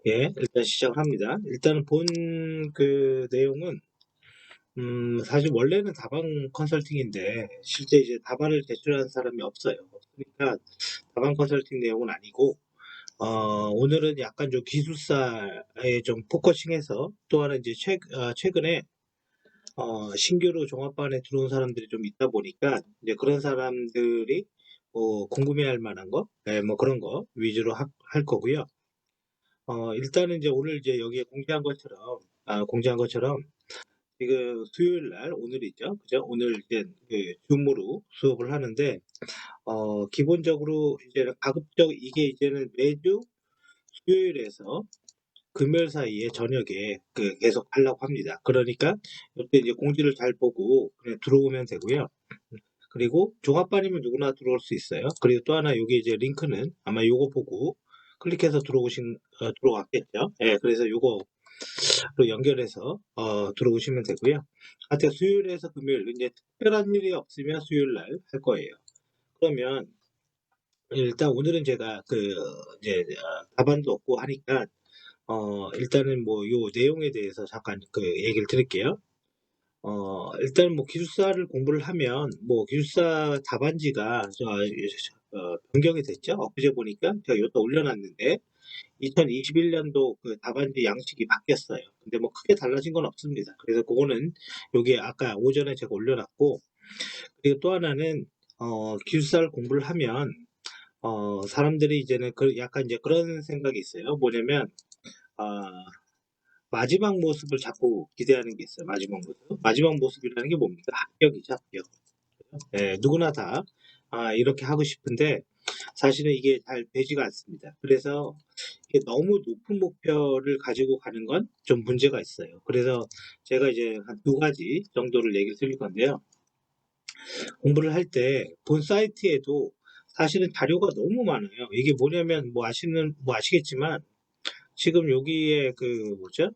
예, 일단 시작을 합니다. 일단은 본 그 내용은 사실 원래는 다방 컨설팅인데 실제 이제 다방을 제출하는 사람이 없어요. 없으니까 다방 컨설팅 내용은 아니고 오늘은 약간 좀 기술사에 좀 포커싱해서 또 하나 이제 최근에 신규로 종합반에 들어온 사람들이 좀 있다 보니까 이제 그런 사람들이 뭐 궁금해할 만한 거, 예, 뭐 그런 거 위주로 할 거고요. 일단은 이제 오늘 이제 여기에 공지한 것처럼 지금 수요일 날 오늘이죠. 그죠? 오늘 이제 그 줌으로 수업을 하는데, 기본적으로 이제 가급적 이게 이제는 매주 수요일에서 금요일 사이에 저녁에 계속 하려고 합니다. 그러니까 이때 이제 공지를 잘 보고 그냥 들어오면 되고요. 그리고 종합반이면 누구나 들어올 수 있어요. 그리고 또 하나 여기 이제 링크는 아마 요거 보고 클릭해서 들어왔겠죠. 예, 그래서 요거 연결해서 들어오시면 되고요. 하여튼 수요일에서 금요일 이제 특별한 일이 없으면 수요일 날 할 거예요. 그러면 일단 오늘은 제가 이제 답안도 없고 하니까 일단은 뭐 요 내용에 대해서 잠깐 얘기를 드릴게요. 일단 뭐 기술사를 공부를 하면 뭐 기술사 답안지가 변경이 됐죠. 엊그제 보니까 제가 여기다 올려놨는데 2021년도 그 답안지 양식이 바뀌었어요. 근데 뭐 크게 달라진 건 없습니다. 그래서 그거는 여기에 아까 오전에 제가 올려놨고, 그리고 또 하나는 기술사를 공부를 하면 사람들이 이제는 약간 이제 그런 생각이 있어요. 뭐냐면 어, 마지막 모습을 자꾸 기대하는 게 있어요. 마지막 모습. 마지막 모습이라는 게 뭡니까? 합격이죠, 합격. 예, 누구나 다 이렇게 하고 싶은데 사실은 이게 잘 되지가 않습니다. 그래서 이게 너무 높은 목표를 가지고 가는 건 좀 문제가 있어요. 그래서 제가 이제 한 두 가지 정도를 얘기를 드릴 건데요. 공부를 할 때 본 사이트에도 사실은 자료가 너무 많아요. 이게 뭐냐면 뭐 아시겠지만 지금 여기에 뭐죠?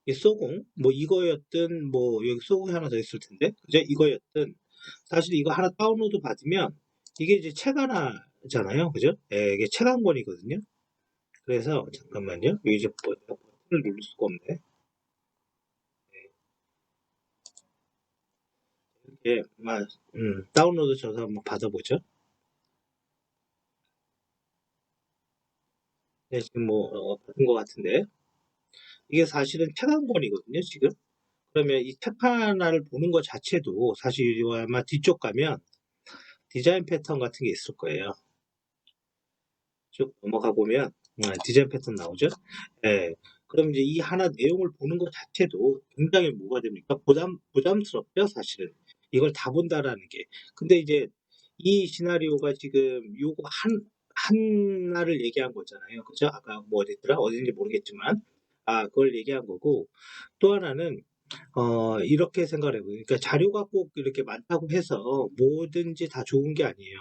이 소공 뭐 이거였든 뭐 여기 소공이 하나 더 있을 텐데 그죠? 이거였든 사실 이거 하나 다운로드 받으면 이게 이제 책 하나잖아요. 그죠? 예, 이게 책 한 권이거든요. 그래서 잠깐만요. 여기 이제 버튼을 누를 수가 없네. 이게 다운로드 쳐서 한번 받아보죠. 네, 지금 뭐 받은 것 같은데 이게 사실은 책 한 권이거든요. 지금 그러면 이 책 하나를 보는 것 자체도 사실 이거 아마 뒤쪽 가면 디자인 패턴 같은 게 있을 거예요. 쭉 넘어가 보면 디자인 패턴 나오죠. 예. 그럼 이제 이 하나 내용을 보는 것 자체도 굉장히 뭐가 됩니까? 부담스럽죠, 사실은. 이걸 다 본다라는 게. 근데 이제 이 시나리오가 지금 요거 하나를 얘기한 거잖아요. 그죠? 아까 뭐 어딨더라? 어딘지 모르겠지만. 그걸 얘기한 거고. 또 하나는, 이렇게 생각을 해요. 그러니까 자료가 꼭 이렇게 많다고 해서 뭐든지 다 좋은 게 아니에요.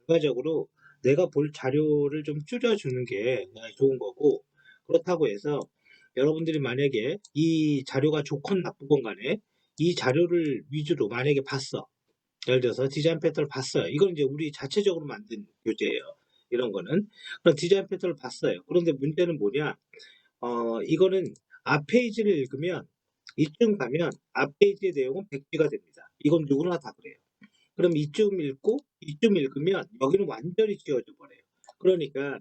결과적으로 내가 볼 자료를 좀 줄여주는 게 좋은 거고, 그렇다고 해서 여러분들이 만약에 이 자료가 좋건 나쁘건 간에 이 자료를 위주로 만약에 봤어. 예를 들어서 디자인 패턴을 봤어요. 이건 이제 우리 자체적으로 만든 교재예요. 이런 거는. 그럼 디자인 패턴을 봤어요. 그런데 문제는 뭐냐? 이거는 앞 페이지를 읽으면 이쯤 가면 앞 페이지의 내용은 백지가 됩니다. 이건 누구나 다 그래요. 그럼 이쯤 읽고 이쯤 읽으면 여기는 완전히 지워져 버려요. 그러니까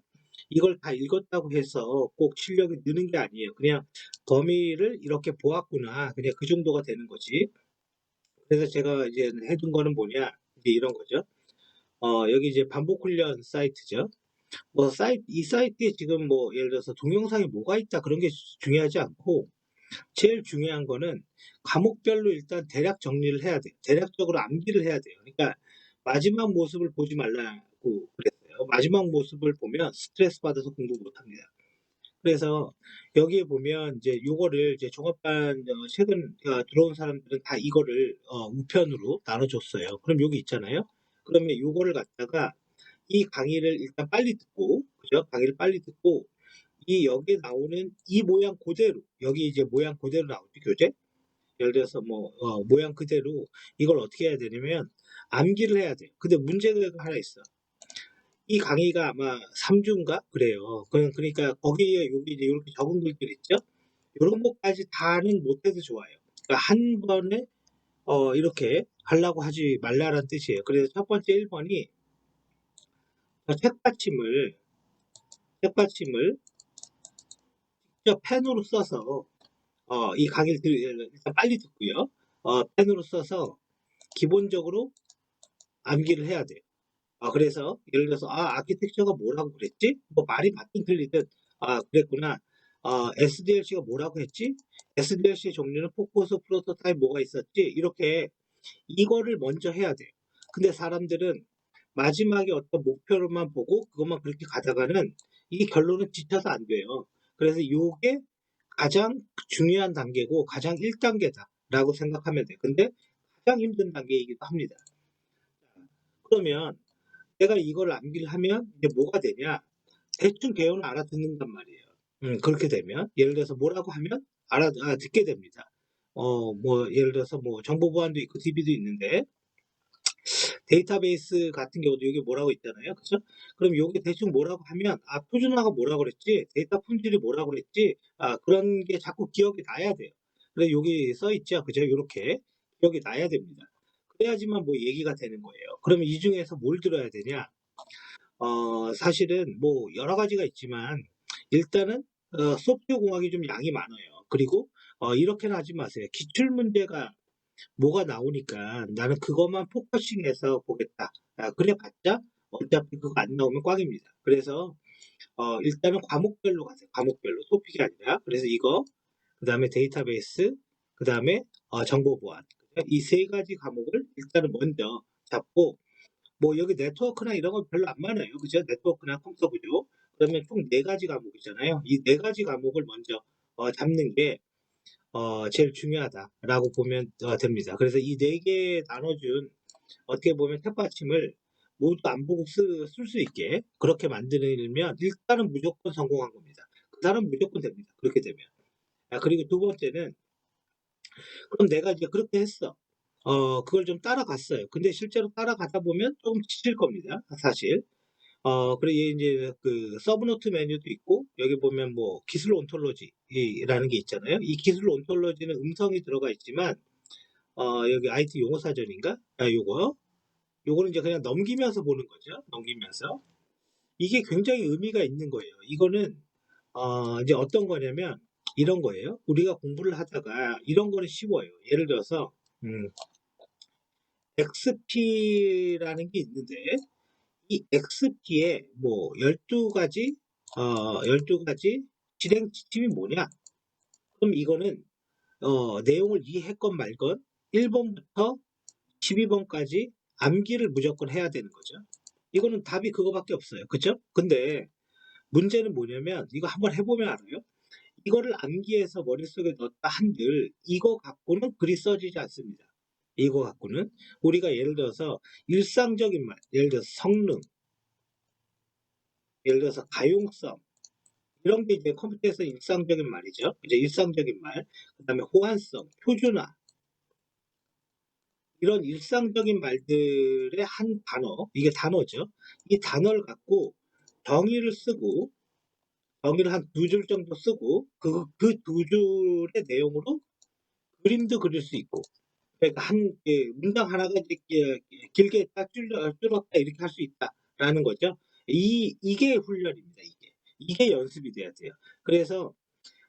이걸 다 읽었다고 해서 꼭 실력이 느는 게 아니에요. 그냥 범위를 이렇게 보았구나. 그냥 그 정도가 되는 거지. 그래서 제가 이제 해둔 거는 뭐냐? 이제 이런 거죠. 여기 이제 반복 훈련 사이트죠. 이 사이트에 지금 뭐 예를 들어서 동영상이 뭐가 있다 그런 게 중요하지 않고 제일 중요한 거는 과목별로 일단 대략 정리를 해야 돼요. 대략적으로 암기를 해야 돼요. 그러니까 마지막 모습을 보지 말라고 그랬어요. 마지막 모습을 보면 스트레스 받아서 공부 못 합니다. 그래서 여기에 보면 이제 요거를 이제 종합반 최근 들어온 사람들은 다 이거를 우편으로 나눠줬어요. 그럼 여기 있잖아요. 그러면 요거를 갖다가 이 강의를 일단 빨리 듣고, 그죠? 강의를 빨리 듣고 이 여기에 나오는 이 모양 그대로 여기 이제 모양 그대로 나오죠 교재. 예를 들어서 뭐 모양 그대로 이걸 어떻게 해야 되냐면 암기를 해야 돼요. 근데 문제가 하나 있어. 이 강의가 아마 3주인가 그래요. 그러니까 거기에 여기 이제 이렇게 적은 글들 있죠? 요런 것까지 다는 못해도 좋아요. 그러니까 한 번에 이렇게 하려고 하지 말라는 뜻이에요. 그래서 첫 번째 1번이 책받침을 직접 펜으로 써서 이 강의를 일단 빨리 듣고요. 펜으로 써서 기본적으로 암기를 해야 돼요. 그래서 예를 들어서 아키텍처가 뭐라고 그랬지? 뭐 말이 맞든 틀리든 그랬구나. SDLC가 뭐라고 했지? SDLC의 종류는 포커스, 프로토타입 뭐가 있었지? 이렇게 이거를 먼저 해야 돼요. 근데 사람들은 마지막에 어떤 목표로만 보고 그것만 그렇게 가다가는 이게 결론은 지쳐서 안 돼요. 그래서 이게 가장 중요한 단계고 가장 1단계다라고 생각하면 돼요. 근데 가장 힘든 단계이기도 합니다. 그러면 내가 이걸 암기를 하면 이제 뭐가 되냐? 대충 개요는 알아듣는단 말이에요. 그렇게 되면 예를 들어서 뭐라고 하면 듣게 됩니다. 뭐 예를 들어서 뭐 정보 보안도 있고 DB도 있는데 데이터베이스 같은 경우도 여기 뭐라고 있잖아요. 그죠? 그럼 여기 대충 뭐라고 하면 표준화가 뭐라고 그랬지? 데이터 품질이 뭐라고 그랬지? 그런 게 자꾸 기억이 나야 돼요. 그래서 여기 써 있죠. 그죠? 이렇게 기억이 나야 됩니다. 그래야지만 뭐 얘기가 되는 거예요. 그러면 이 중에서 뭘 들어야 되냐? 사실은 뭐 여러 가지가 있지만 일단은 소프트웨어 공학이 좀 양이 많아요. 그리고 이렇게는 하지 마세요. 기출 문제가 뭐가 나오니까 나는 그것만 포커싱해서 보겠다. 그래봤자 어차피 그거 안 나오면 꽝입니다. 그래서 일단은 과목별로 가세요. 과목별로 토픽이 아니라. 그래서 이거 그 다음에 데이터베이스 그 다음에 정보 보안 이 세 가지 과목을 일단은 먼저 잡고 뭐 여기 네트워크나 이런 건 별로 안 많아요. 그죠? 네트워크나 컴퓨터 구조. 그러면 총 네 가지 과목이잖아요. 이 네 가지 과목을 먼저 잡는 게 제일 중요하다라고 보면 됩니다. 그래서 이 네 개 나눠준 어떻게 보면 탭받침을 모두 안 보고 쓸 수 있게 그렇게 만들면 일단은 무조건 성공한 겁니다. 그 다음 무조건 됩니다. 그렇게 되면. 그리고 두 번째는 그럼 내가 이제 그렇게 했어. 그걸 좀 따라갔어요. 근데 실제로 따라가다 보면 조금 지칠 겁니다. 사실. 그리고 이제 그 서브노트 메뉴도 있고 여기 보면 뭐 기술 온톨로지라는 게 있잖아요. 이 기술 온톨로지는 음성이 들어가 있지만 여기 IT 용어 사전인가? 요거는 이제 그냥 넘기면서 보는 거죠. 넘기면서. 이게 굉장히 의미가 있는 거예요. 이거는 이제 어떤 거냐면 이런 거예요. 우리가 공부를 하다가 이런 거는 쉬워요. 예를 들어서 XP라는 게 있는데 이 XP에 뭐 12가지 12가지 실행 지침이 뭐냐? 그럼 이거는 내용을 이해했건 말건 1번부터 12번까지 암기를 무조건 해야 되는 거죠. 이거는 답이 그거밖에 없어요. 그죠? 근데 문제는 뭐냐면 이거 한번 해보면 알아요. 이거를 암기해서 머릿속에 넣었다 한들 이거 갖고는 글이 써지지 않습니다. 이거 갖고는 우리가 예를 들어서 일상적인 말, 예를 들어서 성능, 예를 들어서 가용성 이런 게 이제 컴퓨터에서 일상적인 말이죠. 이제 일상적인 말, 그다음에 호환성, 표준화 이런 일상적인 말들의 한 단어, 이게 단어죠. 이 단어를 갖고 정의를 쓰고 정의를 한 두 줄 정도 쓰고 그 두 줄의 내용으로 그림도 그릴 수 있고 그러니까 한 문장 하나가 이제 길게 딱 줄었다 이렇게 할 수 있다라는 거죠. 이게 훈련입니다. 이게 연습이 돼야 돼요. 그래서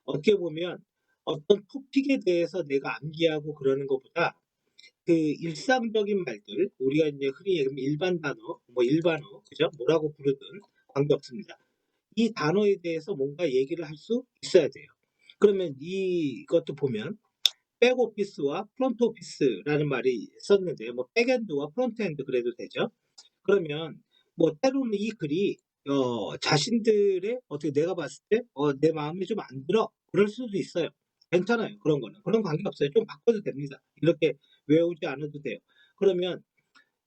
어떻게 보면 어떤 토픽에 대해서 내가 암기하고 그러는 것보다 그 일상적인 말들 우리가 이제 흔히 얘기하면 일반 단어, 뭐 일반어, 그죠? 뭐라고 부르든 관계없습니다. 이 단어에 대해서 뭔가 얘기를 할 수 있어야 돼요. 그러면 이것도 보면 백오피스와 프론트오피스라는 말이 썼는데 뭐 백엔드와 프론트엔드 그래도 되죠. 그러면 뭐 때로는 이 글이 자신들의 어떻게 내가 봤을 때 내 마음에 좀 안 들어 그럴 수도 있어요. 괜찮아요. 그런 거는 그런 관계 없어요. 좀 바꿔도 됩니다. 이렇게 외우지 않아도 돼요. 그러면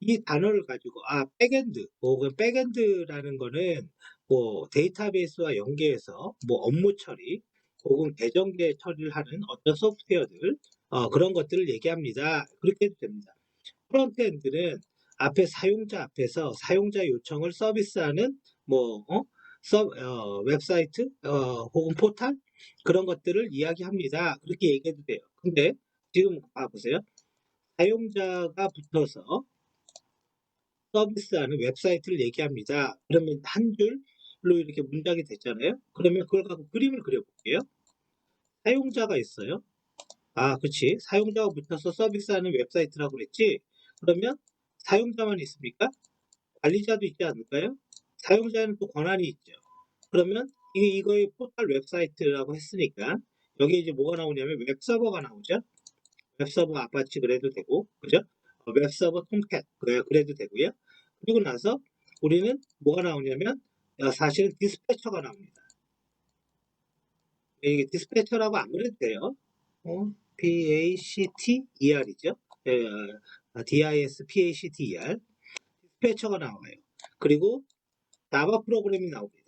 이 단어를 가지고 백엔드 혹은 백엔드라는 거는 뭐 데이터베이스와 연계해서 뭐 업무 처리 혹은 계정계 처리를 하는 어떤 소프트웨어들 그런 것들을 얘기합니다. 그렇게 해도 됩니다. 프론트엔드는 앞에 사용자 앞에서 사용자 요청을 서비스하는 뭐 웹사이트 혹은 포탈 그런 것들을 이야기합니다. 그렇게 얘기해도 돼요. 근데 지금 보세요. 사용자가 붙어서 서비스하는 웹사이트를 얘기합니다. 그러면 한 줄로 이렇게 문장이 됐잖아요. 그러면 그걸 갖고 그림을 그려볼게요. 사용자가 있어요. 그치. 사용자가 붙어서 서비스하는 웹사이트라고 그랬지. 그러면 사용자만 있습니까? 관리자도 있지 않을까요? 사용자는 또 권한이 있죠. 그러면 이거의 포털 웹사이트라고 했으니까 여기에 이제 뭐가 나오냐면 웹서버가 나오죠. 웹서버 아파치 그래도 되고, 그죠? 웹서버 톰캣 그래도 되고요. 그리고 나서 우리는 뭐가 나오냐면 사실은 디스패처가 나옵니다. 이게 디스패처라고 안 그래도 돼요. PACTER이죠. DISPACTER 디스패처가 나와요. 그리고 자바 프로그램이 나옵니다.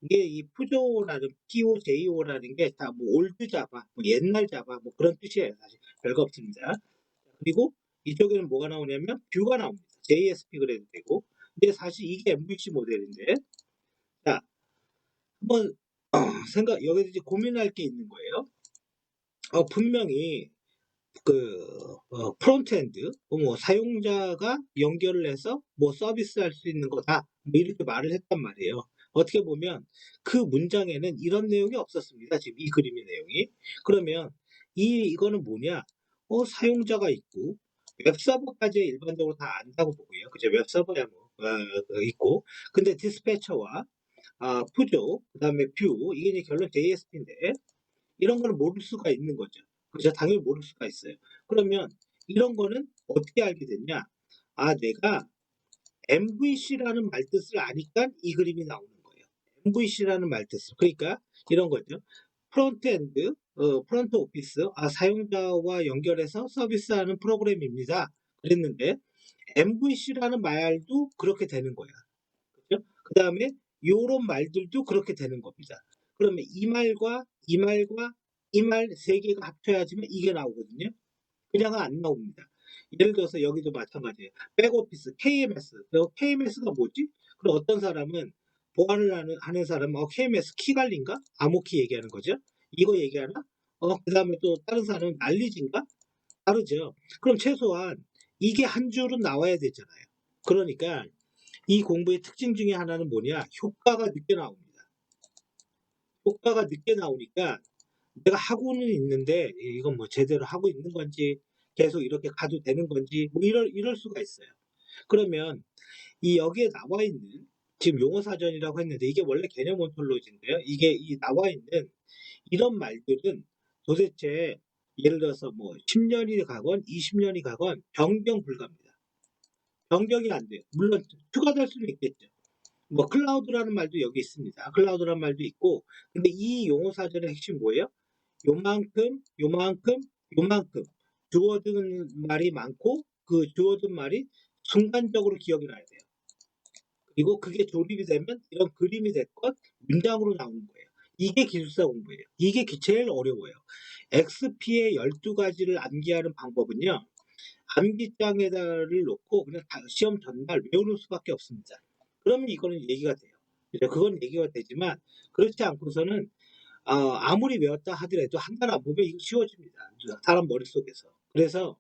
이게 이 푸조라는 POJO라는 게 다 뭐 올드 자바, 뭐 옛날 자바 뭐 그런 뜻이에요. 사실 별거 없습니다. 그리고 이쪽에는 뭐가 나오냐면 뷰가 나옵니다. JSP 그래도 되고. 근데 사실 이게 MVC 모델인데, 자 한번 여기서 이제 고민할 게 있는 거예요. 분명히 프론트엔드, 뭐 사용자가 연결을 해서 뭐 서비스할 수 있는 거다, 뭐 이렇게 말을 했단 말이에요. 어떻게 보면 그 문장에는 이런 내용이 없었습니다. 지금 이 그림의 내용이. 그러면 이거는 뭐냐? 사용자가 있고 웹서버까지 일반적으로 다 안다고 보고요. 그죠? 웹서버야 뭐 있고, 근데 디스패처와 푸조, 그다음에 뷰, 이게 이제 결론 JSP인데 이런 거는 모를 수가 있는 거죠. 그죠? 당연히 모를 수가 있어요. 그러면 이런 거는 어떻게 알게 됐냐? 내가 MVC라는 말뜻을 아니까 이 그림이 나오는 거예요. MVC라는 말뜻을. 그러니까 이런 거죠. 프론트엔드, 프론트 오피스, 사용자와 연결해서 서비스하는 프로그램입니다. 그랬는데 MVC라는 말도 그렇게 되는 거야. 그죠? 그 다음에 요런 말들도 그렇게 되는 겁니다. 그러면 이 말과 이 말과 이 말 세 개가 합쳐야지만 이게 나오거든요. 그냥은 안 나옵니다. 예를 들어서 여기도 마찬가지예요. 백오피스, KMS. KMS가 뭐지? 그럼 어떤 사람은 보안을 하는 사람은 KMS 키갈린가? 암호키 얘기하는 거죠. 이거 얘기하나? 그 다음에 또 다른 사람은 난리진가? 다르죠. 그럼 최소한 이게 한 줄은 나와야 되잖아요. 그러니까 이 공부의 특징 중에 하나는 뭐냐? 효과가 늦게 나옵니다. 효과가 늦게 나오니까 내가 하고는 있는데 이건 뭐 제대로 하고 있는 건지 계속 이렇게 가도 되는 건지 뭐 이럴 수가 있어요. 그러면 이 여기에 나와 있는 지금 용어 사전이라고 했는데 이게 원래 개념 온톨로지인데요. 이게 이 나와 있는 이런 말들은 도대체 예를 들어서 뭐 10년이 가건 20년이 가건 변경 불가입니다. 변경이 안 돼요. 물론 추가될 수는 있겠죠. 뭐 클라우드라는 말도 여기 있습니다. 클라우드라는 말도 있고, 근데 이 용어 사전의 핵심 뭐예요? 요만큼, 요만큼, 요만큼 주어든 말이 많고 그 주어든 말이 순간적으로 기억이 나야 돼요. 그리고 그게 조립이 되면 이런 그림이 됐건 문장으로 나오는 거예요. 이게 기술사 공부예요. 이게 제일 어려워요. XP의 12가지를 암기하는 방법은요. 암기장에다를 놓고 그냥 시험 전날 외우는 수밖에 없습니다. 그러면 이거는 얘기가 돼요. 그건 얘기가 되지만 그렇지 않고서는 아무리 외웠다 하더라도 한 달 안 보면 이거 쉬워집니다. 사람 머릿속에서. 그래서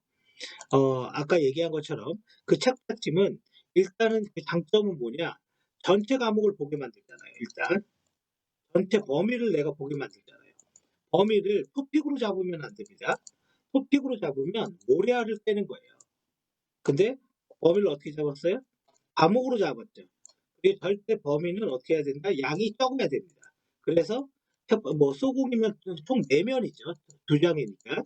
아까 얘기한 것처럼 그 책받침은 일단은 그 장점은 뭐냐? 전체 과목을 보게 만들잖아요. 일단 전체 범위를 내가 보게 만들잖아요. 범위를 토픽으로 잡으면 안 됩니다. 토픽으로 잡으면 모래알을 빼는 거예요. 근데 범위를 어떻게 잡았어요? 과목으로 잡았죠. 그게 절대 범위는 어떻게 해야 된다? 양이 적어야 됩니다. 그래서 뭐 소국이면 총 4면이죠. 2장이니까.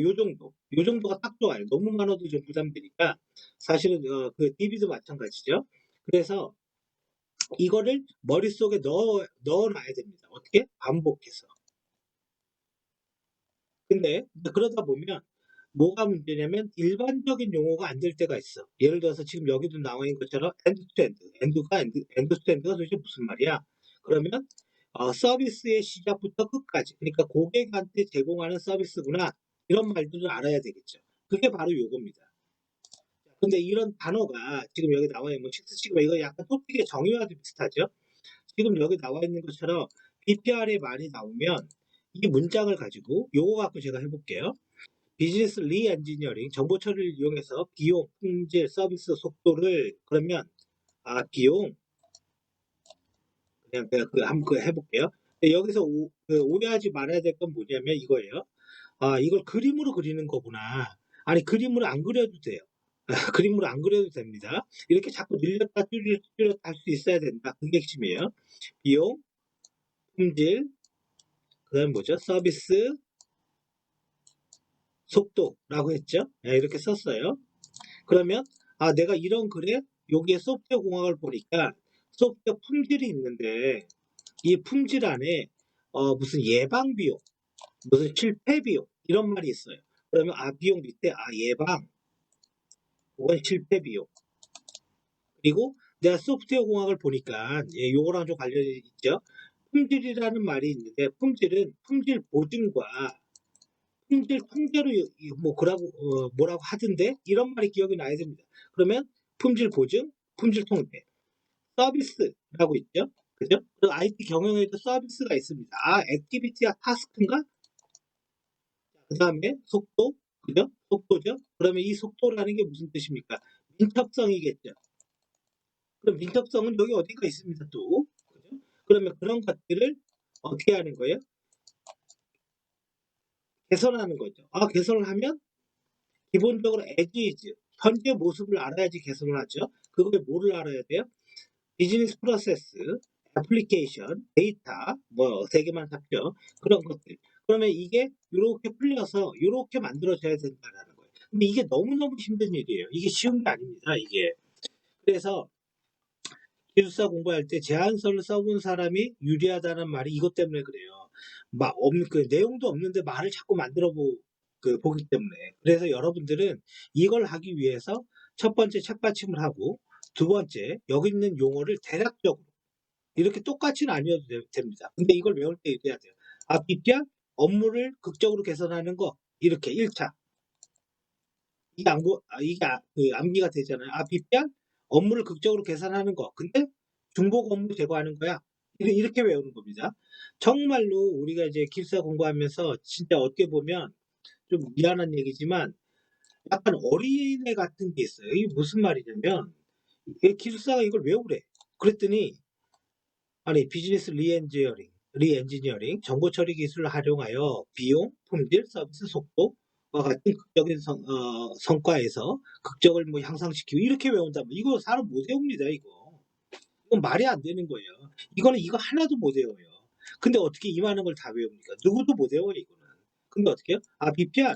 요 정도. 요 정도가 딱 좋아요. 너무 많아도 좀 부담되니까. 사실은 그 DB도 마찬가지죠. 그래서 이거를 머릿속에 넣어놔야 됩니다. 어떻게? 반복해서. 근데 그러다 보면 뭐가 문제냐면 일반적인 용어가 안 될 때가 있어. 예를 들어서 지금 여기도 나와 있는 것처럼 엔드 투 엔드가 도대체 무슨 말이야? 그러면 서비스의 시작부터 끝까지, 그러니까 고객한테 제공하는 서비스구나, 이런 말들을 알아야 되겠죠. 그게 바로 요겁니다. 근데 이런 단어가 지금 여기 나와 있는 뭐 식스시그마 이거 약간 토픽의 정의와도 비슷하죠. 지금 여기 나와 있는 것처럼 BPR에 많이 나오면 이 문장을 가지고 요거 갖고 제가 해볼게요. 비즈니스 리엔지니어링 정보 처리를 이용해서 비용, 품질, 서비스 속도를 그러면 비용 그냥 제가 한번 해볼게요. 여기서 오해하지 말아야 될 건 뭐냐면 이거예요. 이걸 그림으로 그리는 거구나. 아니 그림으로 안 그려도 돼요. 그림으로 안 그려도 됩니다. 이렇게 자꾸 늘렸다 줄였다 할 수 있어야 된다. 그게 핵심이에요. 비용, 품질, 그다음 뭐죠? 서비스, 속도라고 했죠. 네, 이렇게 썼어요. 그러면 내가 이런 글에 여기에 소프트웨어 공학을 보니까 소프트웨어 품질이 있는데 이 품질 안에 무슨 예방 비용, 무슨 실패 비용 이런 말이 있어요. 그러면 비용 밑에 예방 혹은 실패 비용 그리고 내가 소프트웨어 공학을 보니까 요거랑 좀 관련이 있죠. 품질이라는 말이 있는데 품질은 품질 보증과 품질 통제로 뭐 그라고 뭐라고 하던데 이런 말이 기억이 나야 됩니다. 그러면 품질 보증, 품질 통제, 서비스라고 있죠. 그죠? 그 IT 경영에도 서비스가 있습니다. 액티비티와 타스크인가? 그다음에 속도, 그죠? 속도죠. 그러면 이 속도라는 게 무슨 뜻입니까? 민첩성이겠죠. 그럼 민첩성은 여기 어디가 있습니다 또. 그죠? 그러면 그런 것들을 어떻게 하는 거예요? 개선하는 거죠. 개선을 하면 기본적으로 as is, 현재 모습을 알아야지 개선을 하죠. 그거에 뭐를 알아야 돼요? 비즈니스 프로세스, 애플리케이션, 데이터, 뭐 세 개만 잡죠. 그런 것들. 그러면 이게 이렇게 풀려서 이렇게 만들어져야 된다는 거예요. 근데 이게 너무너무 힘든 일이에요. 이게 쉬운 게 아닙니다. 이게. 그래서 기숙사 공부할 때 제안서를 써본 사람이 유리하다는 말이 이것 때문에 그래요. 그 내용도 없는데 말을 자꾸 보기 때문에. 그래서 여러분들은 이걸 하기 위해서 첫 번째 책받침을 하고 두 번째 여기 있는 용어를 대략적으로 이렇게 똑같이는 아니어도 됩니다. 근데 이걸 외울 때 이래야 돼요. BPR 업무를 극적으로 개선하는 거 이렇게 1차 이게 암기가 되잖아요. BPR 업무를 극적으로 개선하는 거. 근데 중복 업무 제거하는 거야. 이렇게 외우는 겁니다. 정말로 우리가 이제 기숙사 공부하면서 진짜 어떻게 보면 좀 미안한 얘기지만 약간 어린애 같은 게 있어요. 이게 무슨 말이냐면 기숙사가 이걸 외우래. 그랬더니 아니 비즈니스 리엔지니어링 정보 처리 기술을 활용하여 비용, 품질, 서비스 속도와 같은 극적인 성과에서 극적을 뭐 향상시키고 이렇게 외운다면 이거 사람 못 외웁니다. 이건 말이 안 되는 거예요. 이거는 이거 하나도 못 외워요. 근데 어떻게 이 많은 걸 다 외웁니까? 누구도 못 외워요 이거는. 근데 어떻게 해요? BPR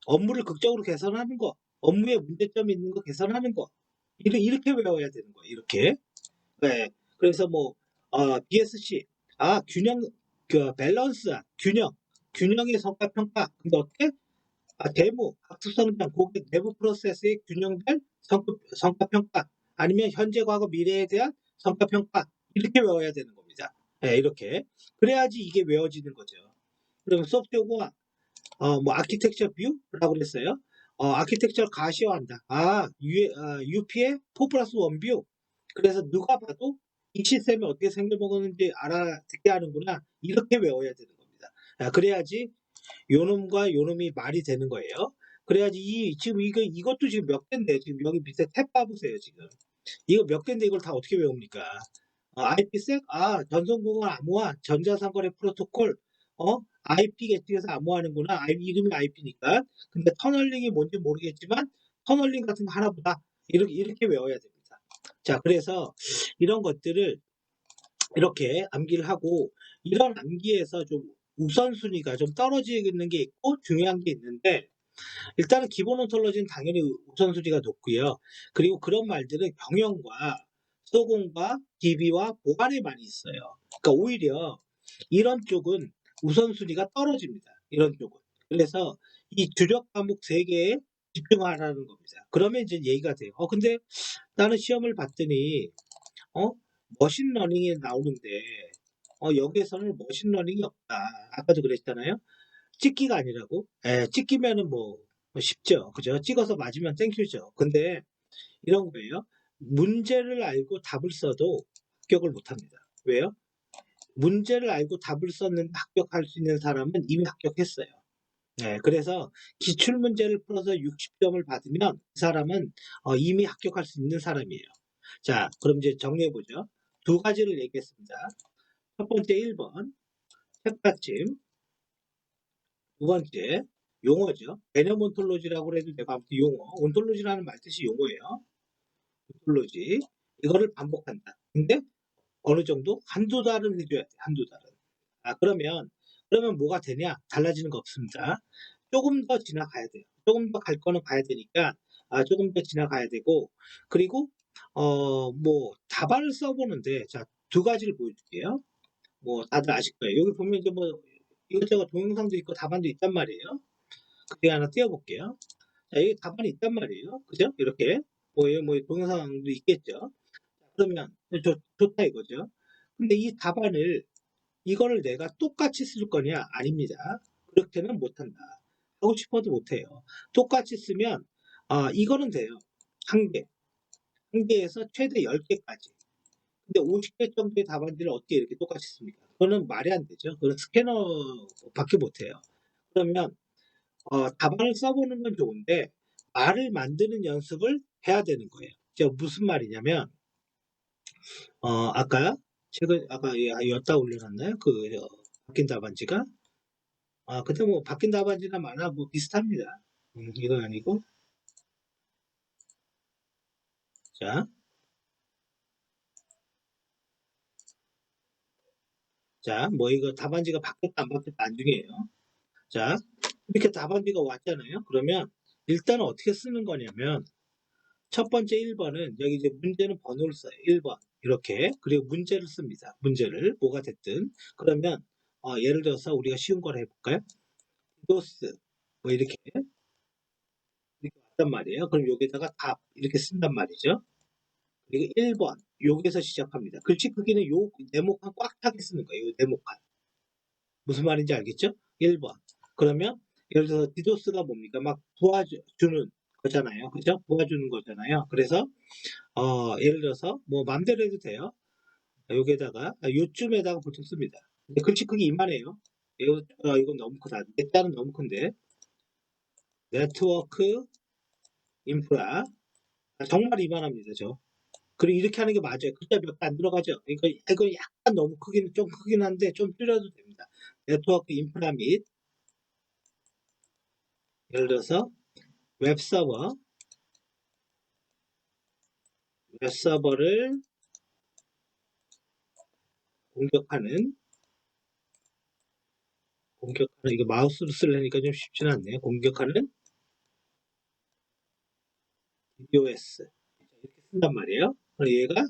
업무를 극적으로 개선하는 거, 업무에 문제점이 있는 거 개선하는 거 이렇게 외워야 되는 거예요. 이렇게. 네. 그래서 뭐 BSC 균형 밸런스한 균형의 성과 평가. 근데 어떻게? 대무 학습 성장 고객 내부 프로세스의 균형된 성과 평가 아니면 현재 과거 미래에 대한 성과 평가 이렇게 외워야 되는 겁니다. 네, 이렇게 그래야지 이게 외워지는 거죠. 그럼 소프트웨어가 뭐 아키텍처 뷰라고 그랬어요. 아키텍처를 가시화한다. UP의 4 플러스 1 뷰. 그래서 누가 봐도 이 시스템이 어떻게 생겨먹었는지 알아듣게 하는구나. 이렇게 외워야 되는 겁니다. 그래야지 요놈과 요놈이 말이 되는 거예요. 그래야지 지금 이것도 지금 몇 개인데 지금 여기 밑에 탭 봐보세요 지금. 이거 몇 개인데 이걸 다 어떻게 외웁니까? IPsec, 전송공항 암호화, 전자상거래 프로토콜, IP 계층에서 암호하는구나. 이름이 IP니까. 근데 터널링이 뭔지 모르겠지만 터널링 같은 거 하나 보다. 이렇게 외워야 됩니다. 자, 그래서 이런 것들을 이렇게 암기를 하고 이런 암기에서 좀 우선순위가 좀 떨어지는 게 있고 중요한 게 있는데 일단은 기본 온톨로지는 당연히 우선순위가 높고요. 그리고 그런 말들은 경영과 소공과 DB와 보안에 많이 있어요. 그러니까 오히려 이런 쪽은 우선순위가 떨어집니다. 이런 쪽은. 그래서 이 주력 과목 3개에 집중하라는 겁니다. 그러면 이제 얘기가 돼요. 근데 나는 시험을 봤더니 어? 머신러닝이 나오는데 여기에서는 머신러닝이 없다. 아까도 그랬잖아요. 찍기가 아니라고? 찍기면은 뭐 쉽죠. 그죠? 찍어서 맞으면 땡큐죠. 근데 이런 거예요. 문제를 알고 답을 써도 합격을 못 합니다. 왜요? 문제를 알고 답을 썼는데 합격할 수 있는 사람은 이미 합격했어요. 네, 그래서 기출 문제를 풀어서 60점을 받으면 그 사람은 이미 합격할 수 있는 사람이에요. 자, 그럼 이제 정리해 보죠. 두 가지를 얘기했습니다. 첫 번째 1번 책받침, 두 번째 용어죠. 개념 온톨로지라고 해도 되고 아무튼 용어. 온톨로지라는 말 뜻이 용어예요. 온톨로지. 이거를 반복한다. 근데 어느 정도 한두 달은 해줘야 돼. 한두 달은. 그러면 뭐가 되냐? 달라지는 거 없습니다. 조금 더 지나가야 돼요. 조금 더 갈 거는 가야 되니까 조금 더 지나가야 되고 그리고 뭐 답안을 써보는데 자, 두 가지를 보여줄게요. 뭐 다들 아실 거예요. 여기 보면 이제 뭐 이것저것 동영상도 있고 답안도 있단 말이에요. 그게 하나 띄워볼게요. 자, 여기 답안이 있단 말이에요. 그죠? 이렇게 뭐 동영상도 있겠죠. 그러면 좋다 이거죠. 근데 이 답안을 이거를 내가 똑같이 쓸 거냐? 아닙니다. 그렇게는 못한다. 하고 싶어도 못해요. 똑같이 쓰면 이거는 돼요. 한 개. 한 개에서 최대 10개까지. 근데 50개 정도의 답안지를 어떻게 이렇게 똑같이 씁니까? 그거는 말이 안 되죠. 그건 스캐너밖에 못해요. 그러면 답안을 써보는 건 좋은데 말을 만드는 연습을 해야 되는 거예요. 제가 무슨 말이냐면 아까 아까 였다 올려놨나요? 바뀐 답안지가? 근데 뭐 바뀐 답안지나 많아 뭐 비슷합니다. 이건 아니고 자, 뭐 이거 답안지가 바뀌었다 안 바뀌었다 안 중요해요. 자, 이렇게 답안지가 왔잖아요. 그러면 일단 어떻게 쓰는 거냐면 첫 번째 1번은 여기 이제 문제는 번호를 써요. 1번 이렇게 그리고 문제를 씁니다. 문제를 뭐가 됐든 그러면 예를 들어서 우리가 쉬운 걸 해볼까요? 도스 뭐 이렇게 왔단 말이에요. 그럼 여기다가 답 이렇게 쓴단 말이죠. 그리고 1번 여기서 시작합니다. 글씨 크기는 요 네모칸 꽉 차게 쓰는 거예요. 요 네모칸. 무슨 말인지 알겠죠? 1번. 그러면 예를 들어서 디도스가 뭡니까? 막 도와주는 거잖아요. 그죠? 도와주는 거잖아요. 그래서 예를 들어서 뭐 맘대로 해도 돼요. 여기에다가 요쯤에다가 보통 씁니다. 근데 글씨 크기 이만해요. 이건 너무 크다. 내 자는 너무 큰데. 네트워크 인프라 정말 이만합니다. 그리고 이렇게 하는 게 맞아요. 글자 몇 개 안 들어가죠. 이거 약간 너무 크기는 좀 크긴 한데 좀 줄여도 됩니다. 네트워크 인프라 및 예를 들어서 웹서버, 웹서버를 공격하는 이거 마우스로 쓰려니까 좀 쉽지는 않네요. 공격하는 DOS 이렇게 쓴단 말이에요. 그럼 얘가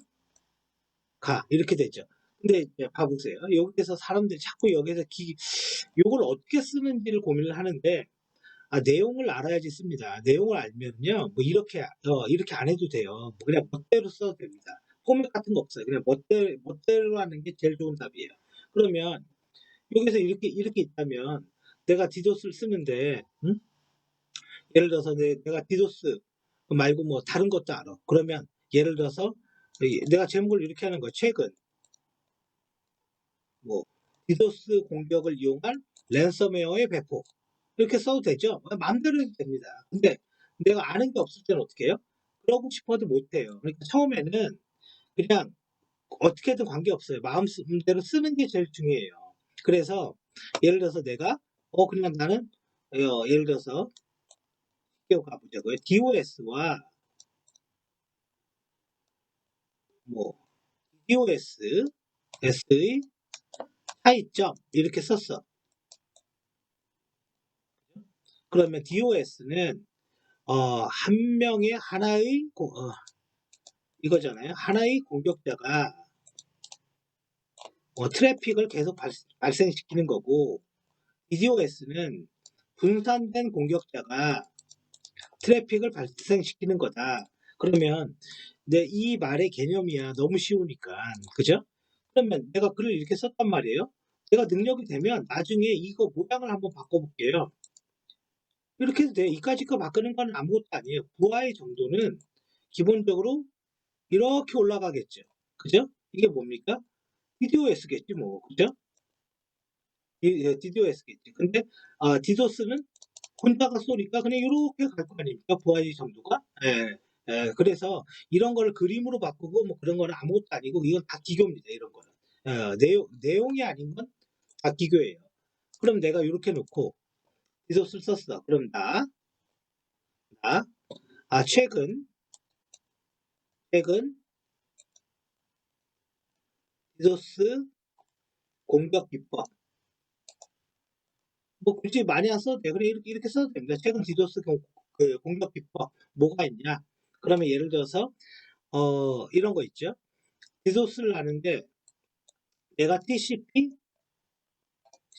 이렇게 되죠. 근데 이제 봐보세요. 여기서 사람들이 자꾸 여기서 이걸 어떻게 쓰는지를 고민을 하는데 내용을 알아야지 씁니다. 내용을 알면요, 뭐 이렇게 안 해도 돼요. 뭐 그냥 멋대로 써도 됩니다. 포맷 같은 거 없어요. 그냥 멋대로 하는 게 제일 좋은 답이에요. 그러면 여기서 이렇게 있다면 내가 디도스를 쓰는데, 응? 예를 들어서 내가 디도스 말고 뭐 다른 것도 알아. 그러면 예를 들어서 내가 제목을 이렇게 하는 거예요. 최근 뭐 디도스 공격을 이용한 랜섬웨어의 배포 이렇게 써도 되죠. 마음대로 해도 됩니다. 근데 내가 아는 게 없을 때는 어떻게 해요? 그러고 싶어도 못해요. 그러니까 처음에는 그냥 어떻게든 관계없어요. 마음대로 쓰는 게 제일 중요해요. 그래서 예를 들어서 내가 그냥 나는 예를 들어서 가보자고요. DOS와 뭐 DOS, S의 차이점 이렇게 썼어. 그러면 DOS는 한 명의 하나의 이거잖아요. 하나의 공격자가 트래픽을 계속 발생시키는 거고 DDoS는 분산된 공격자가 트래픽을 발생시키는 거다. 그러면 이 말의 개념이야 너무 쉬우니까 그죠? 그러면 내가 글을 이렇게 썼단 말이에요. 내가 능력이 되면 나중에 이거 모양을 한번 바꿔볼게요. 이렇게 해도 돼. 이까지 거 바꾸는 건 아무것도 아니에요. 부하의 정도는 기본적으로 이렇게 올라가겠죠. 그죠? 이게 뭡니까? DDoS겠지 뭐. 그죠? DDoS겠지. 근데 디도스는 혼자가 쏘니까 그냥 이렇게 갈 거 아닙니까? 보안이 정도가. 예. 예, 그래서 이런 걸 그림으로 바꾸고 뭐 그런 거는 아무것도 아니고 이건 다 기교입니다. 이런 거는. 내용이 아닌 건 다 기교예요. 그럼 내가 이렇게 놓고 디도스를 썼어. 그럼 나, 최근 디도스 공격 기법. 뭐 굳이 많이 안 써도 돼. 그래, 이렇게 써도 됩니다. 최근 디도스 그 공격 기법 뭐가 있냐? 그러면 예를 들어서 이런 거 있죠. 디도스를 하는데 내가 TCP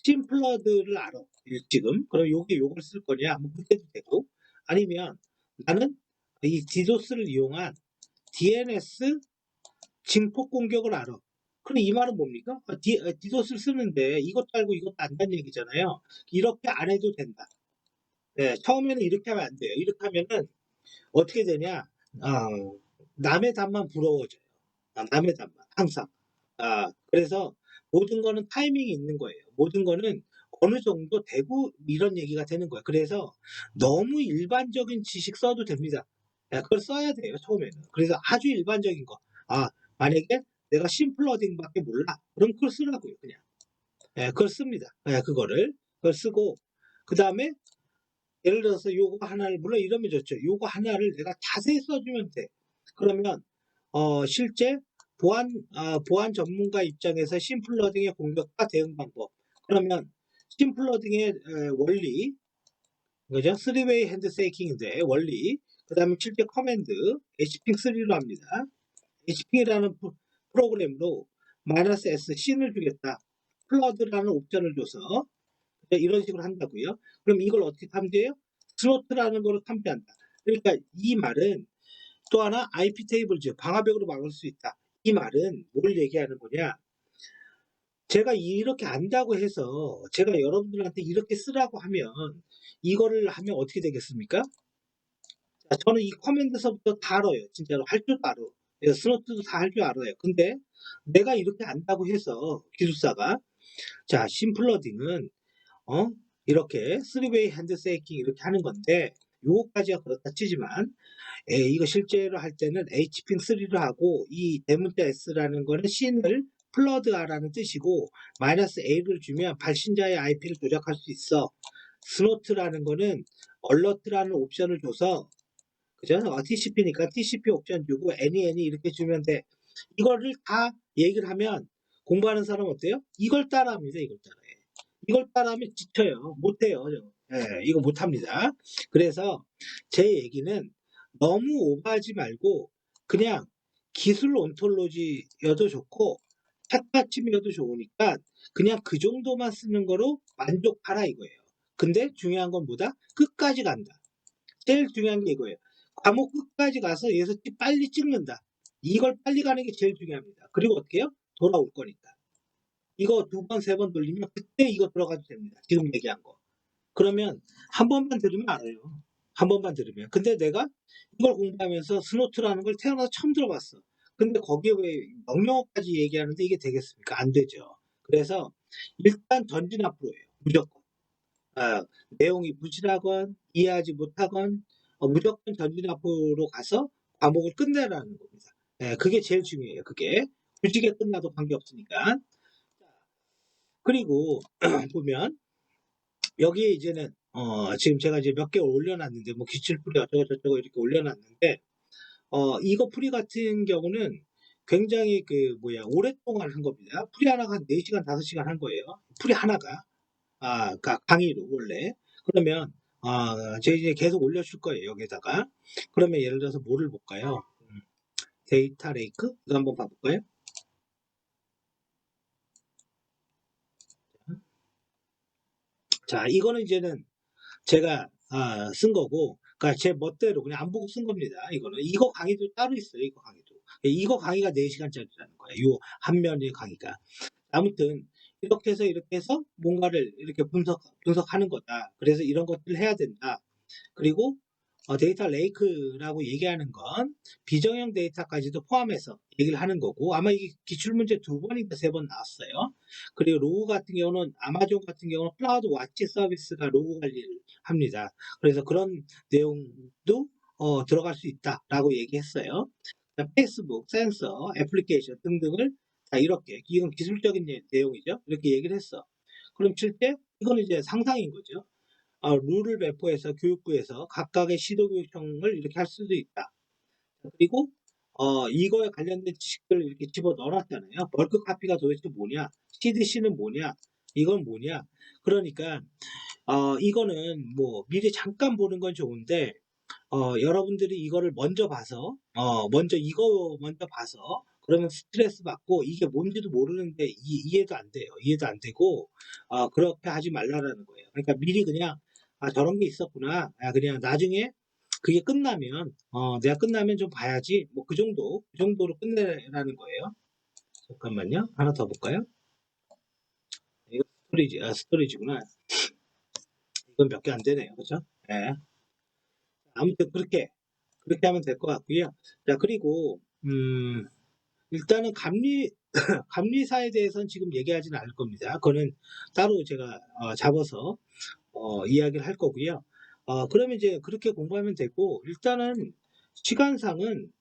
심플러드를 알아. 지금. 그럼 요걸 쓸 거냐? 뭐 그렇게 해도 되고. 아니면 나는 이 디도스를 이용한 DNS 증폭 공격을 알아. 그럼 이 말은 뭡니까? 디도스를 쓰는데 이것도 알고 이것도 안다는 얘기잖아요. 이렇게 안 해도 된다. 네, 처음에는 이렇게 하면 안 돼요. 이렇게 하면은 어떻게 되냐? 남의 답만 부러워져요. 남의 답만 항상. 그래서 모든 거는 타이밍이 있는 거예요. 모든 거는 어느 정도 되고 이런 얘기가 되는 거예요. 그래서 너무 일반적인 지식 써도 됩니다. 그걸 써야 돼요. 처음에는. 그래서 아주 일반적인 거. 만약에 내가 심플러딩밖에 몰라. 그럼 그걸 쓰라고요. 그냥. 그걸 씁니다. 그걸 쓰고 그 다음에 예를 들어서 요거 하나를 물론 이러면 좋죠. 요거 하나를 내가 자세히 써주면 돼. 그러면 실제 보안 전문가 입장에서 심플러딩의 공격과 대응 방법. 그러면 심플러딩의 원리, 그죠? 3웨이 핸드세이킹인데 원리. 그다음에 실제 커맨드 hping3로 합니다. hping이라는 프로그램으로 마이너스 -s 씬을 주겠다. 플러드라는 옵션을 줘서 이런 식으로 한다고요. 그럼 이걸 어떻게 탐지해요? 스로트라는 거로 탐지한다. 그러니까 이 말은 또 하나 IP 테이블즈 방화벽으로 막을 수 있다. 이 말은 뭘 얘기하는 거냐? 제가 이렇게 안다고 해서 제가 여러분들한테 이렇게 쓰라고 하면 이거를 하면 어떻게 되겠습니까? 자, 저는 이 커맨드서부터 다 알아요. 진짜로 할 줄도 알아. 스로트도 다 할 줄 알아요. 근데 내가 이렇게 안다고 해서 기술사가 자 심플러딩은 어? 이렇게 3웨이 핸드세이킹 이렇게 하는 건데 요거까지가 그렇다 치지만 이거 실제로 할 때는 hping3로 하고 이 대문자 s라는 거는 씬을 플러드하라는 뜻이고 마이너스 a를 주면 발신자의 IP를 조작할 수 있어. 스노트라는 거는 얼러트라는 옵션을 줘서 그죠? TCP니까 TCP 옵션 주고 any 이렇게 주면 돼. 이거를 다 얘기를 하면 공부하는 사람 어때요? 이걸 따라합니다. 이걸 따라해. 이걸 따라하면 지쳐요. 못해요. 이거 못합니다. 그래서 제 얘기는 너무 오버하지 말고 그냥 기술 온톨로지여도 좋고 책받침이어도 좋으니까 그냥 그 정도만 쓰는 거로 만족하라 이거예요. 근데 중요한 건 뭐다? 끝까지 간다. 제일 중요한 게 이거예요. 과목 끝까지 가서 여기서 빨리 찍는다. 이걸 빨리 가는 게 제일 중요합니다. 그리고 어떻게 해요? 돌아올 거니까. 이거 두 번, 세 번 돌리면 그때 이거 들어가도 됩니다. 지금 얘기한 거. 그러면 한 번만 들으면 알아요. 한 번만 들으면. 근데 내가 이걸 공부하면서 스노트라는 걸 태어나서 처음 들어봤어. 근데 거기에 왜 명령어까지 얘기하는데 이게 되겠습니까? 안 되죠. 그래서 일단 전진 앞으로예요. 무조건. 내용이 부실하건 이해하지 못하건 무조건 전진 앞으로 가서 과목을 끝내라는 겁니다. 그게 제일 중요해요. 그게 부지게 끝나도 관계없으니까. 그리고 보면 여기에 이제는 지금 제가 이제 몇 개 올려놨는데 뭐 기출풀이 어쩌고 저쩌고 이렇게 올려놨는데 이거 풀이 같은 경우는 굉장히 그 뭐야 오랫동안 한 겁니다. 풀이 하나가 한 4시간 5시간 한 거예요. 풀이 하나가 강의로 원래 그러면 제가 이제 계속 올려줄 거예요 여기다가. 그러면 예를 들어서 뭐를 볼까요? 데이터 레이크 이거 한번 봐볼까요? 자 이거는 이제는 제가 쓴 거고, 그러니까 제 멋대로 그냥 안 보고 쓴 겁니다. 이거는 이거 강의도 따로 있어요. 이거 강의도. 이거 강의가 4시간짜리라는 거예요. 요 한 면의 강의가. 아무튼 이렇게 해서 뭔가를 이렇게 분석하는 거다. 그래서 이런 것들을 해야 된다. 그리고 데이터 레이크라고 얘기하는 건 비정형 데이터까지도 포함해서 얘기를 하는 거고, 아마 이게 기출문제 2번인가 3번 나왔어요. 그리고 로그 같은 경우는 아마존 같은 경우는 클라우드 와치 서비스가 로그 관리를 합니다. 그래서 그런 내용도 들어갈 수 있다라고 얘기했어요. 페이스북, 센서, 애플리케이션 등등을 다 이렇게, 이건 기술적인 내용이죠. 이렇게 얘기를 했어. 그럼 실제 이거는 이제 상상인 거죠. 룰을 배포해서 교육부에서 각각의 시도교육청을 이렇게 할 수도 있다. 그리고 이거에 관련된 지식들을 이렇게 집어 넣어놨잖아요. 벌크 카피가 도대체 뭐냐? CDC는 뭐냐? 이건 뭐냐? 그러니까 이거는 뭐 미리 잠깐 보는 건 좋은데 여러분들이 이거를 먼저 봐서 먼저 이거 먼저 봐서 그러면 스트레스 받고 이게 뭔지도 모르는데 이해도 안 돼요. 이해도 안 되고 그렇게 하지 말라라는 거예요. 그러니까 미리 그냥 저런 게 있었구나. 그냥 나중에 그게 끝나면 내가 끝나면 좀 봐야지. 뭐 그 정도로 끝내라는 거예요. 잠깐만요. 하나 더 볼까요? 이거 스토리지구나. 이건 몇 개 안 되네요. 그죠? 예. 아무튼 그렇게 하면 될 것 같고요. 자, 그리고 일단은 감리사에 대해서는 지금 얘기하지는 않을 겁니다. 그거는 따로 제가 잡아서 이야기를 할 거고요. 그러면 이제 그렇게 공부하면 되고, 일단은 시간상은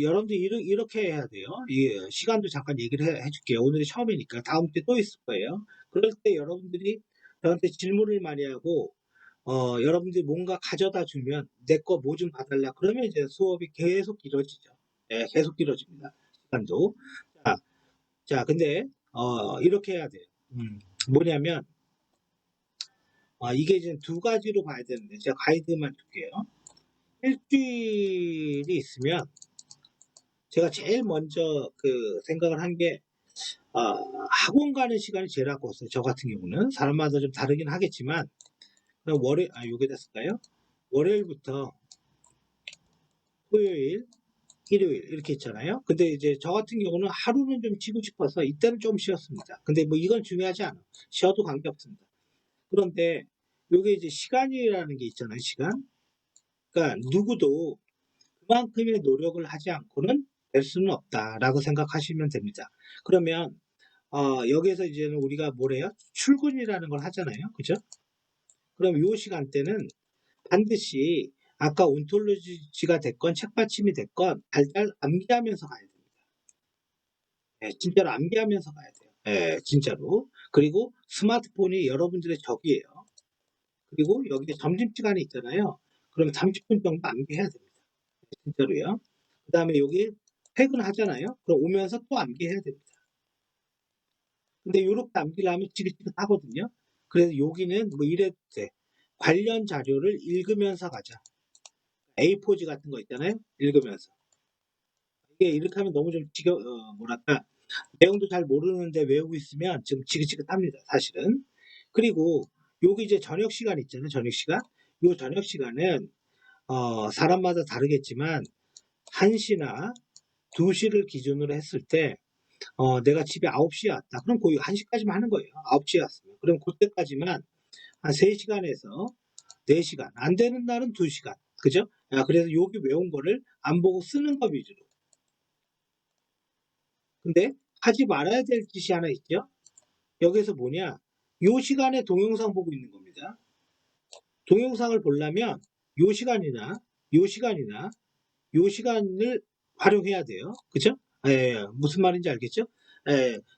여러분들이 이렇게 해야 돼요. 이 시간도 잠깐 얘기를 해줄게요. 오늘이 처음이니까 다음 주에 또 있을 거예요. 그럴 때 여러분들이 저한테 질문을 많이 하고 여러분들이 뭔가 가져다 주면 내 거 뭐 좀 봐달라. 그러면 이제 수업이 계속 길어지죠. 예, 계속 길어집니다. 시간도. 자, 근데 이렇게 해야 돼요. 뭐냐면 이게 이제 두 가지로 봐야 되는데 제가 가이드만 줄게요. 일주일이 있으면 제가 제일 먼저 그 생각을 한 게 학원 가는 시간이 제일 아까웠어요. 저 같은 경우는 사람마다 좀 다르긴 하겠지만 그럼 요게 됐을까요? 월요일부터 토요일, 일요일 이렇게 있잖아요. 근데 이제 저 같은 경우는 하루는 좀 쉬고 싶어서 이때는 좀 쉬었습니다. 근데 뭐 이건 중요하지 않아. 쉬어도 관계없습니다. 그런데 요게 이제 시간이라는 게 있잖아요. 시간. 그러니까 누구도 그만큼의 노력을 하지 않고는 될 수는 없다라고 생각하시면 됩니다. 그러면 여기에서 이제는 우리가 뭐래요? 출근이라는 걸 하잖아요. 그죠? 그럼 요 시간대는 반드시 아까 온톨로지가 됐건 책받침이 됐건 달달 암기하면서 가야 됩니다. 예, 진짜로 암기하면서 가야 돼요. 예, 진짜로. 그리고 스마트폰이 여러분들의 적이에요. 그리고 여기에 점심시간이 있잖아요. 그럼 30분 정도 암기해야 됩니다. 진짜로요. 그 다음에 여기 퇴근하잖아요. 그럼 오면서 또 암기해야 됩니다. 근데 요렇게 암기를 하면 지긋지긋하거든요. 그래서 여기는 뭐 이래도 돼. 관련 자료를 읽으면서 가자. A4지 같은 거 있잖아요. 읽으면서. 이게 이렇게 하면 너무 좀 뭐랄까 내용도 잘 모르는데 외우고 있으면 좀 지긋지긋합니다. 사실은. 그리고 여기 이제 저녁 시간 있잖아요. 저녁 시간. 요 저녁 시간은 사람마다 다르겠지만 1시나 2시를 기준으로 했을 때 내가 집에 9시에 왔다. 그럼 거의 1시까지만 하는 거예요. 9시에 왔으면. 그럼 그때까지만 한 3시간에서 4시간. 안 되는 날은 2시간. 그죠? 그래서 여기 외운 거를 안 보고 쓰는 거 위주로. 근데 하지 말아야 될 짓이 하나 있죠? 여기서 뭐냐? 요 시간에 동영상 보고 있는 겁니다. 동영상을 보려면 요 시간이나 요 시간이나 요 시간을 활용해야 돼요. 그죠? 무슨 말인지 알겠죠?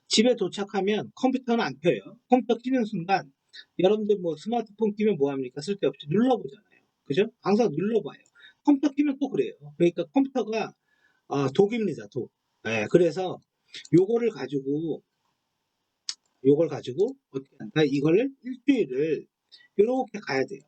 집에 도착하면 컴퓨터는 안 켜요. 컴퓨터 키는 순간 여러분들 뭐 스마트폰 키면 뭐합니까? 쓸데없이 눌러보잖아요. 그죠? 항상 눌러봐요. 컴퓨터 키면 또 그래요. 그러니까 컴퓨터가 독입니다. 독. 그래서 요거를 가지고 어떻게 한다? 이거를 일주일을 이렇게 가야 돼요.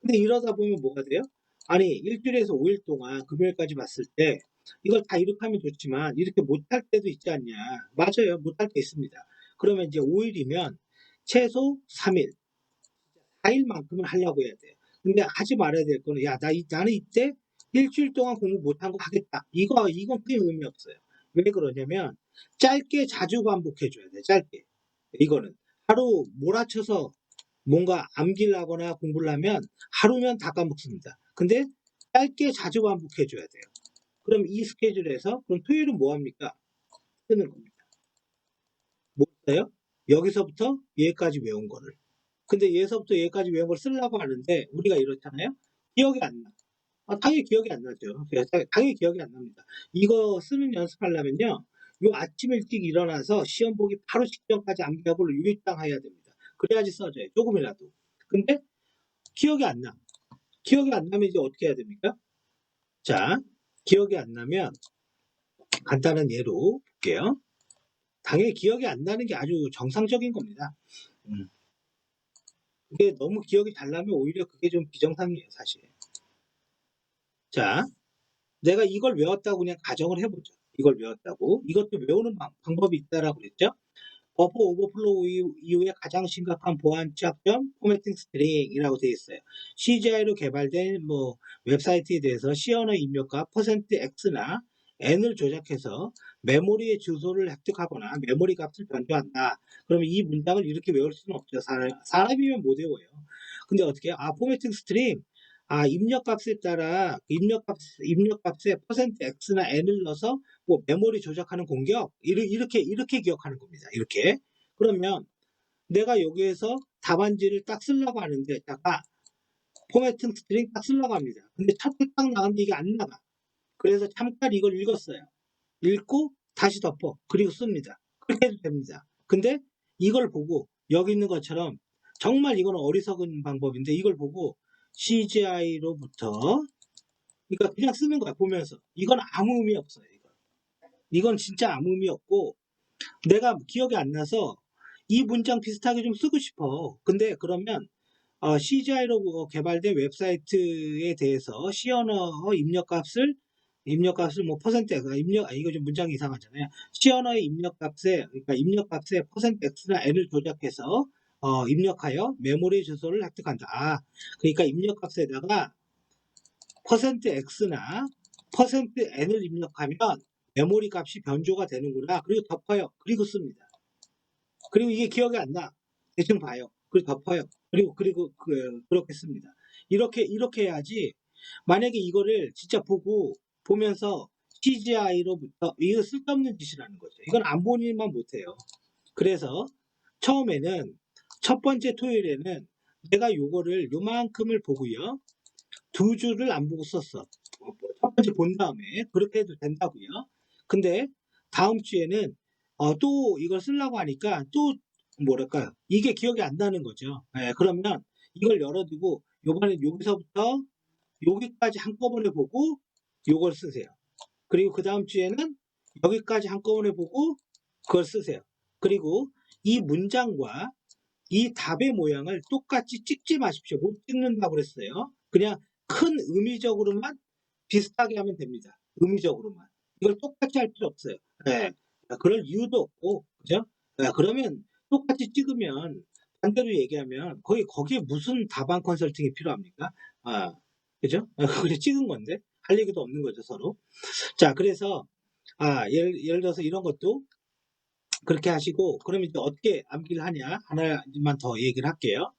근데 이러다 보면 뭐가 돼요? 아니 일주일에서 5일 동안 금요일까지 봤을 때 이걸 다 이렇게 하면 좋지만 이렇게 못할 때도 있지 않냐. 맞아요. 못할 때 있습니다. 그러면 이제 5일이면 최소 3일, 4일만큼은 하려고 해야 돼요. 근데 하지 말아야 될 거는 나는 이때 일주일 동안 공부 못한 거 하겠다. 이건 크게 의미 없어요. 왜 그러냐면 짧게 자주 반복해 줘야 돼. 짧게. 이거는 하루 몰아쳐서 뭔가 암기를 하거나 공부를 하면 하루면 다 까먹습니다. 근데 짧게 자주 반복해 줘야 돼요. 그럼 이 스케줄에서 그럼 토요일은 뭐 합니까? 쓰는 겁니다. 뭐 써요? 여기서부터 얘까지 외운 거를. 근데 얘서부터 얘까지 외운 걸 쓰려고 하는데 우리가 이렇잖아요. 기억이 안 나. 당연히 기억이 안 나죠. 당연히 기억이 안 납니다. 이거 쓰는 연습하려면요. 요 아침 일찍 일어나서 시험 보기 바로 직전까지 암기하고 일당해야 됩니다. 그래야지 써져요. 조금이라도. 근데 기억이 안 나. 기억이 안 나면 이제 어떻게 해야 됩니까? 자, 기억이 안 나면 간단한 예로 볼게요. 당연히 기억이 안 나는 게 아주 정상적인 겁니다. 음. 그게 너무 기억이 잘 나면 오히려 그게 좀 비정상이에요, 사실. 자, 내가 이걸 외웠다고 그냥 가정을 해보죠. 이걸 외웠다고. 이것도 외우는 방법이 있다라고 그랬죠. 버퍼 오버플로우 이후에 가장 심각한 보안 취약점 포매팅 스트링이라고 되어 있어요. CGI로 개발된 웹사이트에 대해서 C 언어 입력과 %X나 N을 조작해서 메모리의 주소를 획득하거나 메모리 값을 변조한다. 그러면 이 문장을 이렇게 외울 수는 없죠. 사람이면 못 외워요. 근데 어떻게 해요? 포매팅 스트링. 입력값에 따라 입력값에 %X나 N을 넣어서 메모리 조작하는 공격 이렇게 기억하는 겁니다. 이렇게. 그러면 내가 여기에서 답안지를 딱 쓰려고 하는데 포매팅 스트링 딱 쓰려고 합니다. 근데 차트 딱 나왔는데 이게 안 나가. 그래서 잠깐 이걸 읽었어요. 읽고 다시 덮어. 그리고 씁니다. 그렇게 해도 됩니다. 근데 이걸 보고 여기 있는 것처럼 정말 이거는 어리석은 방법인데 이걸 보고 CGI로부터 그러니까 그냥 쓰는 거야 보면서. 이건 아무 의미 없어요. 이건 진짜 아무 의미 없고 내가 기억이 안 나서 이 문장 비슷하게 좀 쓰고 싶어. 근데 그러면 CGI로 개발된 웹사이트에 대해서 C 언어 입력값을 퍼센트 이거 좀 문장이 이상하잖아요. C 언어의 입력값에 퍼센트 X나 N을 조작해서 입력하여 메모리 주소를 획득한다. 그러니까 입력값에다가 퍼센트 X나 퍼센트 N을 입력하면 메모리 값이 변조가 되는구나. 그리고 덮어요. 그리고 씁니다. 그리고 이게 기억이 안 나. 대충 봐요. 그리고 덮어요. 그리고 그렇게 씁니다. 이렇게 해야지. 만약에 이거를 진짜 보면서 CGI로부터 이거 쓸데없는 짓이라는 거죠. 이건 안 보는 일만 못해요. 그래서 처음에는 첫 번째 토요일에는 내가 요거를 요만큼을 보고요. 두 줄을 안 보고 썼어. 첫 번째 본 다음에 그렇게 해도 된다고요. 근데 다음 주에는 또 이걸 쓰려고 하니까 또 뭐랄까요? 이게 기억이 안 나는 거죠. 그러면 이걸 열어두고 요번에 여기서부터 여기까지 한꺼번에 보고 요걸 쓰세요. 그리고 그 다음 주에는 여기까지 한꺼번에 보고 그걸 쓰세요. 그리고 이 문장과 이 답의 모양을 똑같이 찍지 마십시오. 못 찍는다고 그랬어요. 그냥 큰 의미적으로만 비슷하게 하면 됩니다. 의미적으로만. 이걸 똑같이 할 필요 없어요. 예. 그럴 이유도 없고, 그죠? 그러면 똑같이 찍으면, 반대로 얘기하면, 거기에 무슨 답안 컨설팅이 필요합니까? 그죠? 그냥 찍은 건데, 할 얘기도 없는 거죠, 서로. 자, 그래서, 예를 들어서 이런 것도 그렇게 하시고, 그럼 이제 어떻게 암기를 하냐? 하나만 더 얘기를 할게요.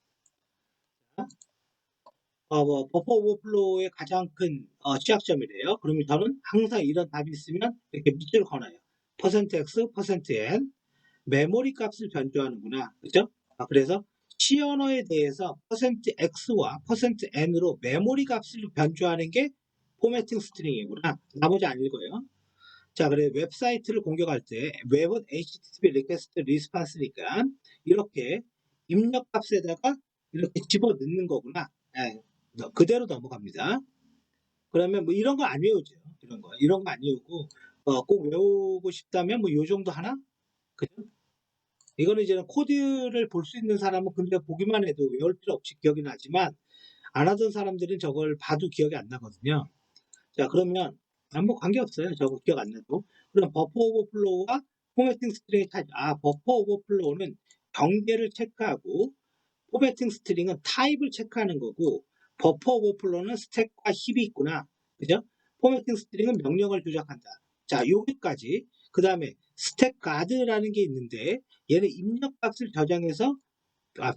버퍼 오버플로우의 가장 큰 취약점이래요. 그러면 저는 항상 이런 답이 있으면 이렇게 밑줄 그어놔요. %x, %n 메모리 값을 변조하는구나. 그죠? 그래서 C 언어에 대해서 %x와 %n으로 메모리 값을 변조하는 게 포매팅 스트링이구나. 나머지 안 읽어요. 자, 그래 웹사이트를 공격할 때 웹은 HTTP 리퀘스트 리스판스니까 이렇게 입력 값에다가 이렇게 집어 넣는 거구나. 예, 그대로 넘어갑니다. 그러면 이런 거 안 외우죠. 이런 거 안 외우고 꼭 외우고 싶다면 요 정도 하나? 그죠? 이거는 이제 코드를 볼 수 있는 사람은 근데 보기만 해도 외울 필요 없이 기억이 나지만 안 하던 사람들은 저걸 봐도 기억이 안 나거든요. 자, 그러면 관계없어요. 저거 기억 안 나도. 그럼 버퍼 오버플로우와 포매팅 스트링의 차이. 버퍼 오버플로우는 경계를 체크하고 포매팅 스트링은 타입을 체크하는 거고 버퍼 오버플로우는 스택과 힙이 있구나. 그죠? 포매팅 스트링은 명령을 조작한다. 자, 여기까지. 그 다음에 스택 가드라는 게 있는데 얘는 입력값을 저장해서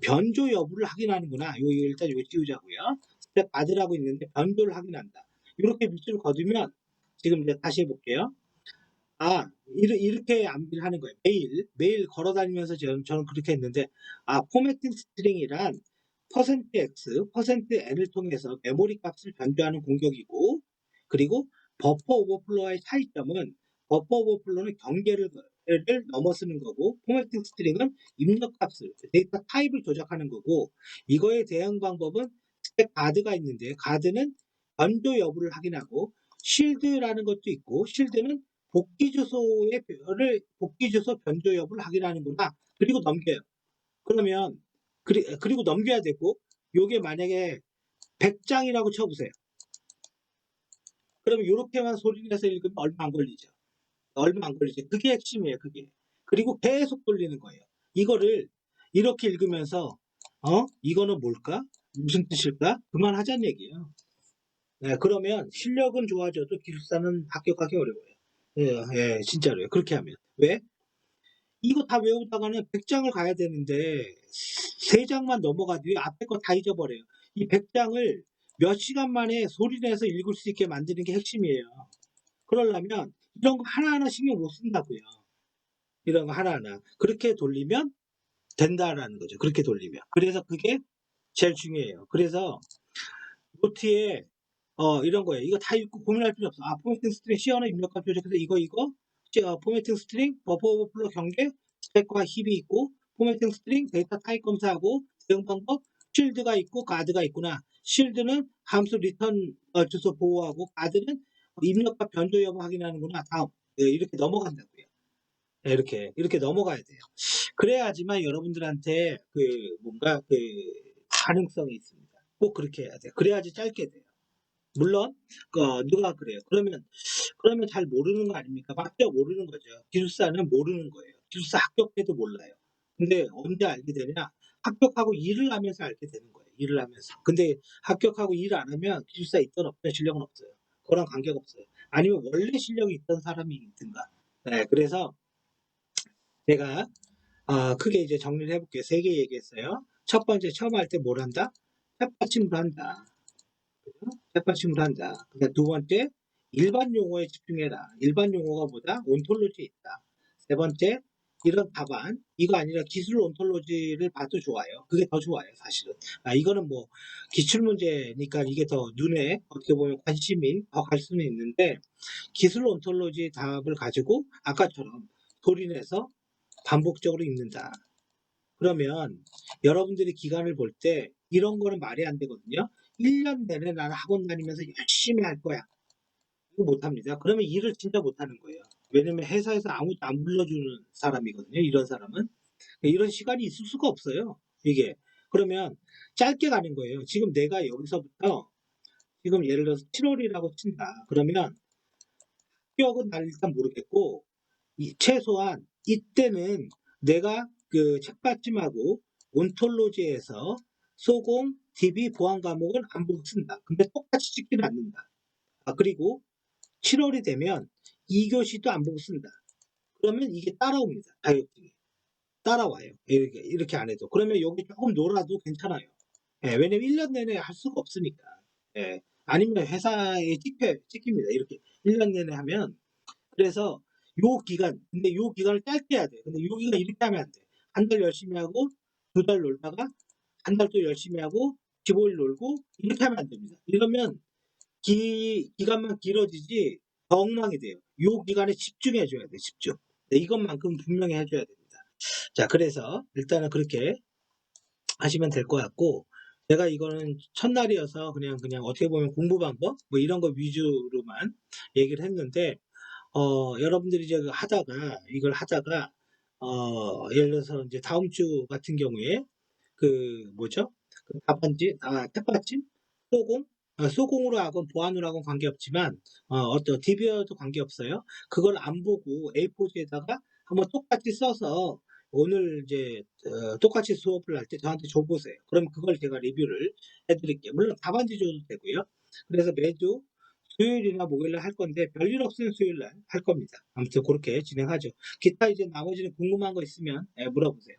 변조 여부를 확인하는구나. 일단 이거 띄우자고요. 스택 가드라고 있는데 변조를 확인한다. 이렇게 밑줄 거두면 지금 이제 다시 해볼게요. 이렇게 암기를 하는 거예요. 매일 걸어 다니면서 저는 그렇게 했는데, 포매팅 스트링이란 %x, %n을 통해서 메모리 값을 변조하는 공격이고, 그리고 버퍼 오버플로와의 차이점은 버퍼 오버플로는 경계를 넘어서는 거고, 포매팅 스트링은 입력 값을, 데이터 타입을 조작하는 거고, 이거에 대응 방법은 스택 가드가 있는데, 가드는 변조 여부를 확인하고, 쉴드라는 것도 있고, 쉴드는 복귀 주소 변조 여부를 확인하는구나. 그리고 넘겨요. 그러면 그리고 넘겨야 되고, 요게 만약에 100장이라고 쳐보세요. 그러면 요렇게만 소리 내서 읽으면 얼마 안 걸리죠. 얼마 안 걸리죠. 그게 핵심이에요. 그게. 그리고 계속 돌리는 거예요. 이거를 이렇게 읽으면서 이거는 뭘까? 무슨 뜻일까? 그만하자는 얘기예요. 네, 그러면 실력은 좋아져도 기술사는 합격하기 어려워요. 예, 진짜로요. 그렇게 하면. 왜? 이거 다 외우다가는 100장을 가야 되는데 3장만 넘어가도 앞에 거 다 잊어버려요. 이 100장을 몇 시간 만에 소리 내서 읽을 수 있게 만드는 게 핵심이에요. 그러려면 이런 거 하나하나 신경 못 쓴다고요. 이런 거 하나하나. 그렇게 돌리면 된다라는 거죠. 그렇게 돌리면. 그래서 그게 제일 중요해요. 그래서 노트에 이런 거예요. 이거 다 읽고 고민할 필요 없어. 포매팅 스트링 시어나 입력값 조작해서 이거 포매팅 스트링 버퍼 오버플로 경계 스펙과 힙이 있고, 포매팅 스트링 데이터 타입 검사하고, 대응 방법 쉴드가 있고 가드가 있구나. 쉴드는 함수 리턴 주소 보호하고, 가드는 입력값 변조 여부 확인하는구나. 다음. 이렇게 넘어간다고요. 이렇게 넘어가야 돼요. 그래야지만 여러분들한테 뭔가 가능성이 있습니다. 꼭 그렇게 해야 돼요. 그래야지 짧게 돼요. 물론 누가 그래요. 그러면 잘 모르는 거 아닙니까? 맞죠? 모르는 거죠. 기술사는 모르는 거예요. 기술사 합격 때도 몰라요. 근데 언제 알게 되냐? 합격하고 일을 하면서 알게 되는 거예요. 일을 하면서. 근데 합격하고 일을 안 하면 기술사 있든 없든 실력은 없어요. 그거랑 관계가 없어요. 아니면 원래 실력이 있던 사람이 있든가. 네, 그래서 제가 크게 이제 정리를 해볼게요. 3개 얘기했어요. 첫 번째, 처음 할 때 뭘 한다? 탭받침을 한다. 탭받침을 한다. 그다음 두 번째, 일반 용어에 집중해라. 일반 용어가 뭐다? 온톨로지에 있다. 세 번째, 이런 답안, 이거 아니라 기술 온톨로지를 봐도 좋아요. 그게 더 좋아요, 사실은. 이거는 뭐 기출 문제니까 이게 더 눈에 어떻게 보면 관심이 더 갈 수는 있는데, 기술 온톨로지 답을 가지고 아까처럼 소리내서 반복적으로 읽는다. 그러면 여러분들이 기간을 볼 때 이런 거는 말이 안 되거든요. 1년 내내 나는 학원 다니면서 열심히 할 거야. 이거 못합니다. 그러면 일을 진짜 못하는 거예요. 왜냐면 회사에서 아무도 안 불러주는 사람이거든요. 이런 사람은. 이런 시간이 있을 수가 없어요. 이게. 그러면 짧게 가는 거예요. 지금 내가 여기서부터 지금 예를 들어서 7월이라고 친다. 그러면 합격은 난 일단 모르겠고, 최소한 이때는 내가 책받침하고 온톨로지에서 소공, DB, 보안 과목은 안 보고 쓴다. 근데 똑같이 찍지는 않는다. 그리고 7월이 되면 2교시도 안 보고 쓴다. 그러면 이게 따라옵니다. 자격증이. 따라와요. 이렇게 안 해도. 그러면 여기 조금 놀아도 괜찮아요. 왜냐면 1년 내내 할 수가 없으니까. 아니면 회사에 찍힙니다. 이렇게 1년 내내 하면. 그래서 근데 요 기간을 짧게 해야 돼. 근데 요 기간 이렇게 하면 안 돼. 한 달 열심히 하고, 2달 놀다가, 한 달 또 열심히 하고, 15일 놀고, 이렇게 하면 안 됩니다. 이러면 기간만 길어지지 더 엉망이 돼요. 요 기간에 집중해줘야 돼, 집중. 네, 이것만큼 분명히 해줘야 됩니다. 자, 그래서 일단은 그렇게 하시면 될 것 같고, 제가 이거는 첫날이어서 그냥 어떻게 보면 공부 방법? 뭐 이런 거 위주로만 얘기를 했는데, 여러분들이 이제 이걸 하다가, 예를 들어서 이제 다음 주 같은 경우에, 뭐죠? 탭받침? 소공? 소공으로 하건 보안으로 하건 관계없지만, 어떤 DB여도 관계없어요. 그걸 안 보고 A4지에다가 한번 똑같이 써서 오늘 이제, 똑같이 수업을 할 때 저한테 줘보세요. 그럼 그걸 제가 리뷰를 해드릴게요. 물론 답안지 줘도 되고요. 그래서 매주 수요일이나 목요일날 할 건데 별일 없으면 수요일날 할 겁니다. 아무튼 그렇게 진행하죠. 기타 이제 나머지는 궁금한 거 있으면 물어보세요.